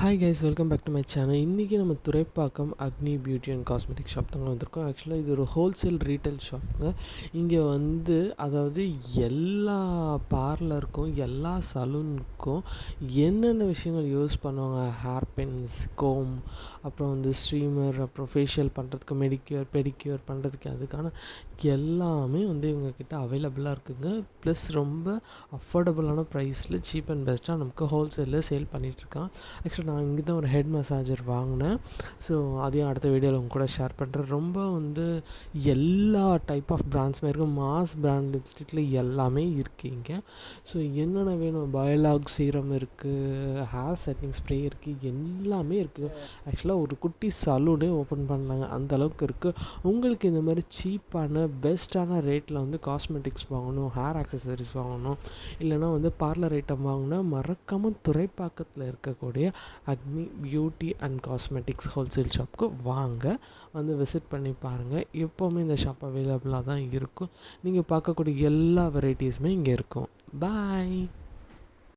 Hi guys, welcome back to my channel. இன்றைக்கி நம்ம துறைப்பாக்கம் அக்னி beauty and cosmetic shop தாங்க வந்திருக்கோம். ஆக்சுவலாக இது ஒரு ஹோல்சேல் ரீட்டைல் ஷாப்புங்க. இங்கே அதாவது எல்லா பார்லருக்கும் எல்லா சலூனுக்கும் என்னென்ன விஷயங்கள் யூஸ் பண்ணுவாங்க, ஹேர் பின்ஸ், கோம், அப்புறம் ஸ்ட்ரீமர், அப்புறம் ஃபேஷியல் பண்ணுறதுக்கு, மெடிக்யூர் பெடிக்யூர் பண்ணுறதுக்கு அதுக்கான எல்லாமே இவங்கக்கிட்ட அவைலபிளாக இருக்குதுங்க. ப்ளஸ் ரொம்ப அஃபோர்டபுளான ப்ரைஸில் சீப் அண்ட் பெஸ்ட்டாக நமக்கு ஹோல்சேலில் சேல் பண்ணிகிட்ருக்கான். ஆக்சுவலாக நான் இங்கே தான் ஒரு ஹெட் மசாஜர் வாங்கினேன். ஸோ அதையும் அடுத்த வீடியோவில் உங்க கூட ஷேர் பண்ணுறேன். ரொம்ப எல்லா டைப் ஆஃப் பிராண்ட்ஸுமே இருக்குது. மாஸ் பிராண்ட் லிப்ஸ்டிக்கில் எல்லாமே இருக்குது இங்கே. ஸோ என்னென்ன வேணும், பயோலாக் சீரம் இருக்குது, ஹேர் செட்டிங் ஸ்ப்ரே இருக்குது, எல்லாமே இருக்குது. ஆக்சுவலாக ஒரு குட்டி சலூனே ஓப்பன் பண்ணலாங்க, அந்தளவுக்கு இருக்குது. உங்களுக்கு இந்த மாதிரி சீப்பான பெஸ்ட்டான ரேட்டில் காஸ்மெட்டிக்ஸ் வாங்கணும், ஹேர் ஆக்சசரிஸ் வாங்கணும், இல்லைனா பார்லர் ஐட்டம் வாங்கினா மறக்காமல் துறைப்பாக்கத்தில் இருக்கக்கூடிய அக்னி பியூட்டி அண்ட் காஸ்மெட்டிக்ஸ் ஹோல்சேல் ஷாப்புக்கு வாங்க, விசிட் பண்ணி பாருங்கள். எப்போவுமே இந்த ஷாப் அவைலபிளாக தான் இருக்கும். நீங்கள் பார்க்கக்கூடிய எல்லா வெரைட்டிஸுமே இங்கே இருக்கும். பாய்.